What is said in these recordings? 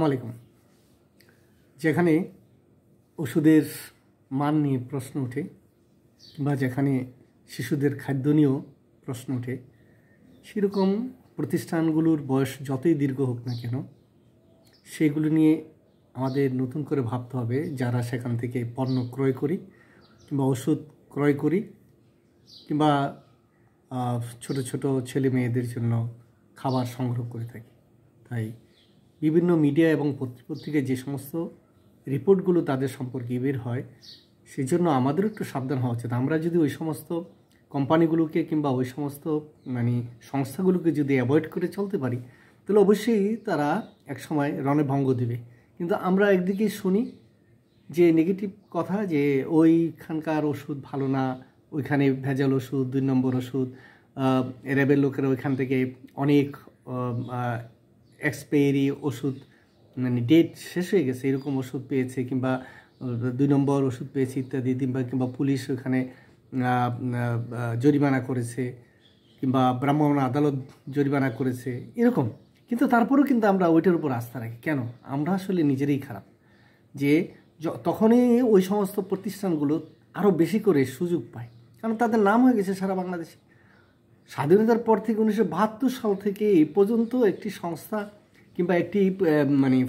আলাইকুম। যেখানে ওষুধের মান নিয়ে প্রশ্ন ওঠে বা যেখানে শিশুদের খাদ্য নিয়েও প্রশ্ন ওঠে, সেরকম প্রতিষ্ঠানগুলোর বয়স যতই দীর্ঘ হোক না কেন, সেগুলো নিয়ে আমাদের নতুন করে ভাবতে হবে। যারা সেখান থেকে পণ্য ক্রয় করি কিংবা ওষুধ ক্রয় করি কিংবা ছোট ছোট ছেলে মেয়েদের জন্য খাবার সংগ্রহ করে থাকি, তাই বিভিন্ন মিডিয়া এবং পত্রিকায় যে সমস্ত রিপোর্টগুলো তাদের সম্পর্কে বের হয়, সেই জন্য আমাদেরও একটু সাবধান হওয়া উচিত। আমরা যদি ওই সমস্ত কোম্পানিগুলোকে কিংবা ওই সমস্ত সংস্থাগুলোকে যদি অ্যাভয়েড করে চলতে পারি, তাহলে অবশ্যই তারা একসময় রণভঙ্গ দেবে। কিন্তু আমরা একদিকে শুনি যে নেগেটিভ কথা, যে ওইখানকার ওষুধ ভালো না, ওইখানে ভেজাল ওষুধ, 2 নম্বর ওষুধ, র্যাবের লোকেরা ওইখান থেকে অনেক এক্সপায়ারি ওষুধ, ডেট শেষ হয়ে গেছে এরকম ওষুধ পেয়েছে, কিংবা 2 নম্বর ওষুধ পেয়েছে ইত্যাদি, কিংবা পুলিশ ওখানে জরিমানা করেছে, কিংবা ভ্রাম্যমাণ আদালত জরিমানা করেছে এরকম। কিন্তু তারপরেও কিন্তু আমরা ওইটার উপর আস্থা রাখি কেন? আমরা আসলে নিজেরাই খারাপ, যে তখনই ওই সমস্ত প্রতিষ্ঠানগুলো আরও বেশি করে সুযোগ পায়, কারণ তাদের নাম হয়ে গেছে সারা বাংলাদেশে। স্বাধীনতার পর থেকে 1972 সাল থেকে এই পর্যন্ত একটি সংস্থা কিংবা একটি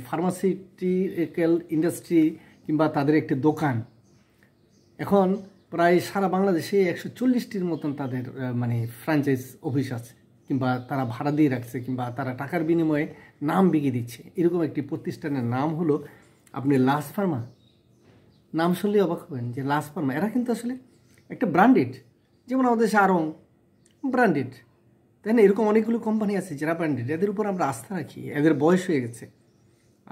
ফার্মাসিউটিক্যাল ইন্ডাস্ট্রি কিংবা তাদের একটি দোকান এখন প্রায় সারা বাংলাদেশে 140টির মতন তাদের ফ্র্যাঞ্চাইজ অফিস আছে, কিংবা তারা ভাড়া দিয়ে রাখছে, কিংবা তারা টাকার বিনিময়ে নাম বিকিয়ে দিচ্ছে। এরকম একটি প্রতিষ্ঠানের নাম হলো আপনি লাস ফার্মা। নাম শুনলেই অবাক হবেন যে লাস ফার্মা, এরা কিন্তু আসলে একটা ব্র্যান্ডেড, যেমন আমাদের দেশে আরং ব্র্যান্ডেড, তাই না? এরকম অনেকগুলো কোম্পানি আছে যারা ব্র্যান্ডেড, এদের উপর আমরা আস্থা রাখি, এদের বয়স হয়ে গেছে।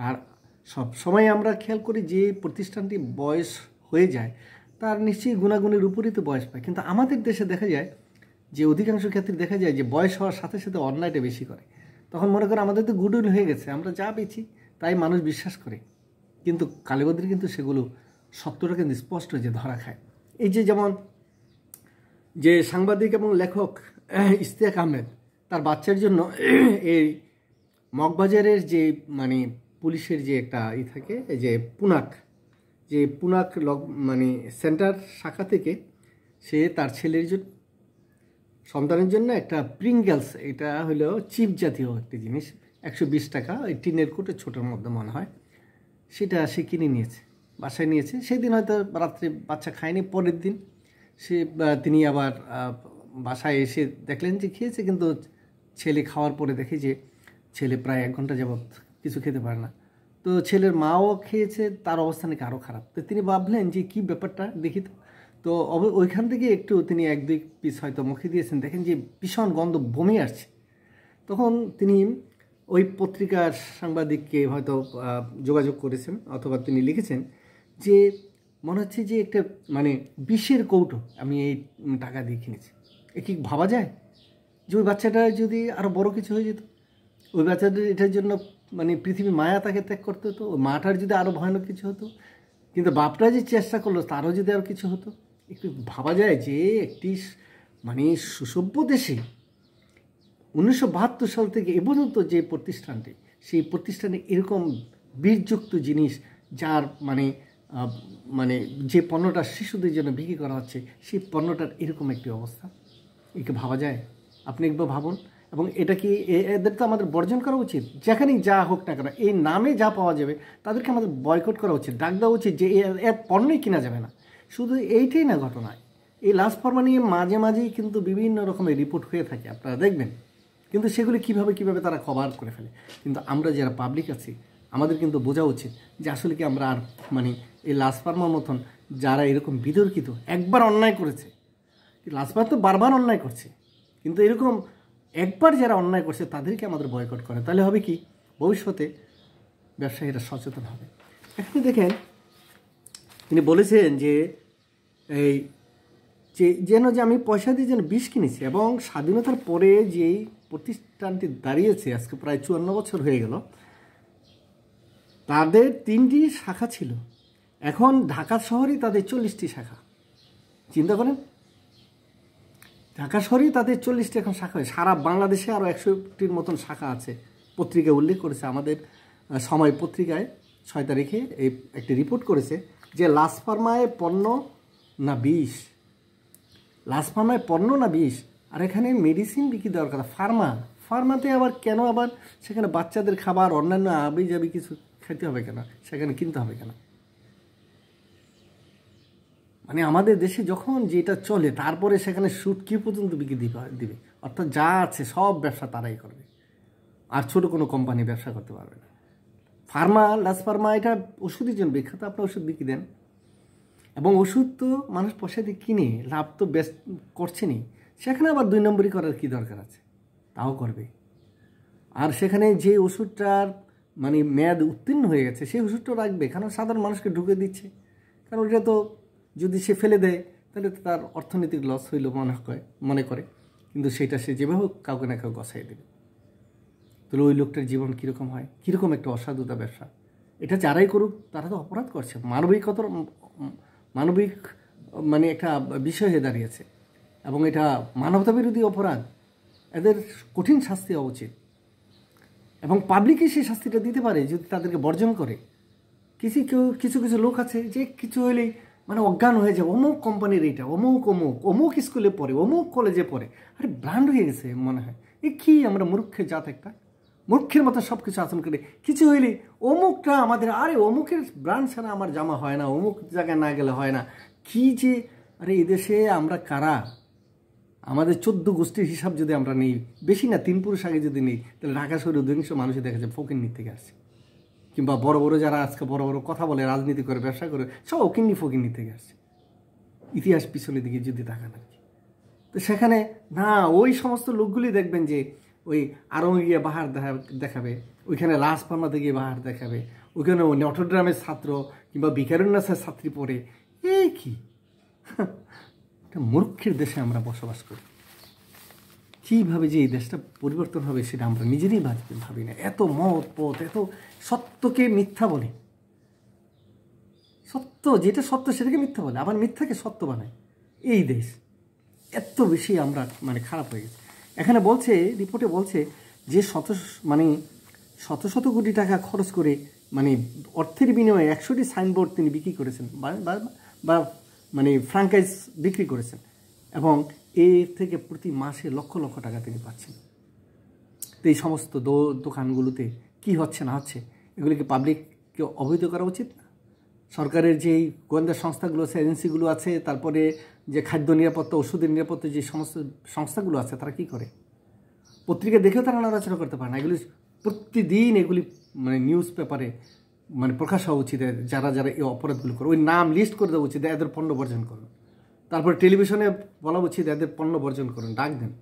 আর সব সময় আমরা খেয়াল করি যে প্রতিষ্ঠানটি বয়স হয়ে যায় তার নিশ্চয়ই গুণাগুণের উপরই তো বয়স পায়। কিন্তু আমাদের দেশে দেখা যায় যে অধিকাংশ ক্ষেত্রে দেখা যায় যে বয়স হওয়ার সাথে সাথে অন্যায়টা বেশি করে। তখন মনে করে আমাদের তো গুডউইল হয়ে গেছে, আমরা যা পেয়েছি তাই মানুষ বিশ্বাস করে। কিন্তু কালেবদ্রে কিন্তু সেগুলো সত্যটা কিন্তু স্পষ্ট যে ধরা খায়। এই যে যেমন যে সাংবাদিক এবং লেখক ইশতিয়াক আহমেদ, তার বাচ্চার জন্য এই মগবাজারের যে পুলিশের যে একটা থাকে, যে পুনাক সেন্টার শাখা থেকে সে তার ছেলের জন্য, সন্তানের জন্য একটা প্রিঙ্গেলস, এটা হলো চিপ জাতীয় একটি জিনিস, 120 টাকা, ওই টিনের কোটে ছোটোর মধ্যে মনে হয়, সেটা সে কিনে নিয়েছে, বাসায় নিয়েছে। সেদিন হয়তো রাত্রে বাচ্চা খায়নি, পরের দিন তিনি আবার বাসায় এসে দেখলেন যে খেয়েছে, কিন্তু ছেলে খাওয়ার পরে দেখে যে ছেলে প্রায় 1 ঘন্টা যাবৎ কিছু খেতে পারে না। তো ছেলের মাও খেয়েছে, তার অবস্থা নাকি আরও খারাপ। তো তিনি ভাবলেন যে কী ব্যাপারটা দেখি। তো ওইখান থেকে একটু তিনি 1-2 পিস হয়তো মুখে দিয়েছেন, দেখেন যে ভীষণ গন্ধ, বমি আসছে। তখন তিনি ওই পত্রিকার সাংবাদিককে হয়তো যোগাযোগ করেছেন, অথবা তিনি লিখেছেন যে মনে হচ্ছে যে একটা বিষের কৌটো আমি এই টাকা দিয়ে কিনেছি। এ কি ভাবা যায় যে ওই বাচ্চাটা যদি আরও বড় কিছু হয়ে যেত, ওই বাচ্চাটার এটার জন্য পৃথিবী মায়া তাকে ত্যাগ করতে হতো, ওই মাটার যদি আরও ভয়ানক কিছু হতো, কিন্তু বাপটা যে চেষ্টা করলো তারও যদি আরও কিছু হতো। একটু ভাবা যায় যে একটি সুসভ্য দেশে 1972 সাল থেকে এ পর্যন্ত যে প্রতিষ্ঠানটি, সেই প্রতিষ্ঠানে এরকম বিষযুক্ত জিনিস, যার যে পণ্যটা শিশুদের জন্য বিক্রি করা হচ্ছে, সেই পণ্যটার এরকম একটি অবস্থা, একে ভাবা যায়? আপনি একবার ভাবুন। এবং এটা কি এদের তো আমাদের বর্জন করা উচিত, যেখানেই যা হোক না কেন, এই নামে যা পাওয়া যাবে তাদেরকে আমাদের বয়কট করা উচিত, ডাক দেওয়া উচিত যে এর পণ্যই কিনা যাবে না। শুধু এইটাই না ঘটনা, এই লাস ফার্মা নিয়ে মাঝে মাঝেই কিন্তু বিভিন্ন রকমের রিপোর্ট হয়ে থাকে, আপনারা দেখবেন। কিন্তু সেগুলি কিভাবে তারা কভার করে ফেলে। কিন্তু আমরা যারা পাবলিক আছি, আমাদের কিন্তু বোঝা উচিত যে আসলে কি আমরা আর এই লাস ফার্মার মতন যারা এরকম বিতর্কিত, একবার অন্যায় করেছে, লাস ফার্মা তো বারবার অন্যায় করছে, কিন্তু এরকম একবার যারা অন্যায় করছে তাদেরকে আমাদের বয়কট করে, তাহলে হবে কি ভবিষ্যতে ব্যবসায়ীরা সচেতন হবে। এখানে দেখেন তিনি বলেছেন যে এই যেন যে আমি পয়সা দিয়ে যেন বিষ কিনেছি, এবং স্বাধীনতার পরে যেই প্রতিষ্ঠানটি দাঁড়িয়েছে আজকে প্রায় 54 বছর হয়ে গেল, তাদের 3টি শাখা ছিল, এখন ঢাকা শহরেই তাদের 40টি শাখা। চিন্তা করেন, ঢাকা শহরেই তাদের 40টি এখন শাখা হয়। সারা বাংলাদেশে আরও 100টির মতন শাখা আছে। পত্রিকা উল্লেখ করেছে আমাদের সময় পত্রিকায় 6 তারিখে এই একটি রিপোর্ট করেছে যে লাস ফার্মায় পণ্য না বিষ, লাস ফার্মায় পণ্য না বিষ, আর এখানে মেডিসিন বিক্রি দেওয়ার কথা। ফার্মাতে আবার কেন আবার সেখানে বাচ্চাদের খাবার অন্যান্য আবি যাবি কিছু খেতে হবে কেন, সেখানে কিনতে হবে কেন? মানে আমাদের দেশে যখন যেটা চলে তারপরে সেখানে সুটকি পর্যন্ত বিক্রি দিবে, অর্থাৎ যা আছে সব ব্যবসা তারাই করবে, আর ছোট কোনো কোম্পানি ব্যবসা করতে পারবে না। লাস ফার্মা এটা ওষুধের জন্য বিখ্যাত, আপনার ওষুধ বিক্রি দেন, এবং ওষুধ তো মানুষ পয়সা দিয়ে কিনে লাভ তো বেস্ট করছেনই, সেখানে আবার 2 নম্বরই করার কী দরকার আছে? তাও করবে। আর সেখানে যে ওষুধটার মানে মেয়াদ উত্তীর্ণ হয়ে গেছে সেই ওষুধটাও রাখবে, কারণ সাধারণ মানুষকে ঢুকে দিচ্ছে, কারণ ওটা তো যদি সে ফেলে দেয় তাহলে তো তার অর্থনৈতিক লস হইল মনে করে, কিন্তু সেটা সে যেভাবে কাউকে না কাউকে গছাই দেবে। তাহলে ওই লোকটার জীবন কীরকম হয়, কীরকম একটা অসাধুতা ব্যবসা। এটা যারাই করুক তারা তো অপরাধ করছে, মানবিক মানে একটা বিষয় হয়ে দাঁড়িয়েছে, এবং এটা মানবতা বিরোধী অপরাধ। এদের কঠিন শাস্তি হওয়া উচিত, এবং পাবলিকই সেই শাস্তিটা দিতে পারে যদি তাদেরকে বর্জন করে। কিছু লোক আছে যে কিছু হলেই মানে অজ্ঞান হয়ে যায়, অমুক কোম্পানির এইটা, অমুক স্কুলে পড়ে, অমুক কলেজে পড়ে, আরে ব্র্যান্ড হয়ে গেছে মনে হয়। কি আমরা মূর্খের জাত, একটা মূর্খের মতো সব কিছু আচরণ করে। কিছু হইলে অমুকটা আমাদের, আরে অমুকের ব্র্যান্ড ছাড়া আমার জামা হয় না, অমুক জায়গায় না গেলে হয় না। কি যে, আরে এদেশে আমরা কারা? আমাদের 14 গোষ্ঠীর হিসাব যদি আমরা নেই, বেশি না 3 পুরুষ আগে যদি নেই, তাহলে ঢাকা শহরে অধিকাংশ মানুষই দেখা যায় ফকিন্নি থেকে আসছে, কিংবা বড় বড় যারা আজকে বড় বড় কথা বলে, রাজনীতি করে, ব্যবসা করে, সব ফকিন্নি থেকে আসছে। ইতিহাস পিছনের দিকে যদি তাকান আর কি, তো সেখানে না ওই সমস্ত লোকগুলি দেখবেন যে ওই আরও গিয়ে বাহার দেখাবে, ওইখানে লাস ফার্মাতে গিয়ে বাহার দেখাবে, ওইখানে নটরডেমের ছাত্র কিংবা ভিকারুন্নাসের ছাত্রী পড়ে। কি একটা মূর্খের দেশে আমরা বসবাস করি। কীভাবে যে এই দেশটা পরিবর্তন হবে সেটা আমরা নিজেরই ভাবি না। এত মত পথ, এত সত্যকে মিথ্যা বলে, যেটা সত্য সেটাকে মিথ্যা বলে, আবার মিথ্যাকে সত্য বানায়। এই দেশ এত বেশি আমরা মানে খারাপ হয়ে গেছে। এখানে বলছে, রিপোর্টে বলছে যে শত কোটি টাকা খরচ করে মানে অর্থের বিনিময়ে 100টি সাইনবোর্ড তিনি বিক্রি করেছেন বা মানে ফ্র্যাঞ্চাইজ বিক্রি করেছেন, এবং এর থেকে প্রতি মাসে লক্ষ লক্ষ টাকা তিনি পাচ্ছেন। তো এই সমস্ত দোকানগুলোতে কি হচ্ছে না হচ্ছে, এগুলিকে পাবলিককে অবহিত করা উচিত না? সরকারের যেই গোয়েন্দা সংস্থাগুলো আছে, এজেন্সিগুলো আছে, তারপরে যে খাদ্য নিরাপত্তা, ওষুধের নিরাপত্তা যে সমস্ত সংস্থাগুলো আছে, তারা কি করে? পত্রিকা দেখেও তারা নাড়াচাড়া করতে পারে না। এগুলি প্রতিদিন এগুলি মানে নিউজ পেপারে মানে প্রকাশ হওয়া উচিত। যারা এই অপরাধগুলো করে ওই নাম লিস্ট করে দেওয়া উচিত, এদের পণ্য বর্জন করুন। তারপর টেলিভিশনে বলা উচিত এদের পণ্য বর্জন করুন, ডাক দেন।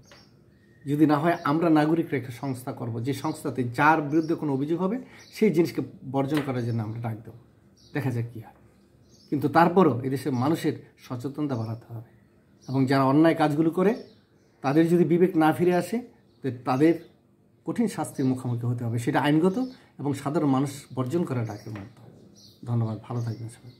যদি না হয় আমরা নাগরিকরা একটা সংস্থা করব, যে সংস্থাতে যার বিরুদ্ধে কোনো অভিযোগ হবে সেই জিনিসকে বর্জন করার জন্য আমরা ডাক দেবো, দেখা যাক কী হয়। কিন্তু তারপরও এদেশের মানুষের সচেতনতা বাড়াতে হবে, এবং যারা অন্যায় কাজগুলো করে তাদের যদি বিবেক না ফিরে আসে তাদের কঠিন শাস্তির মুখোমুখি হতে হবে। সেটা আইনগত এবং সাধারণ মানুষ বর্জন করা ডাকের মতো। ধন্যবাদ, ভালো থাকবেন সবাই।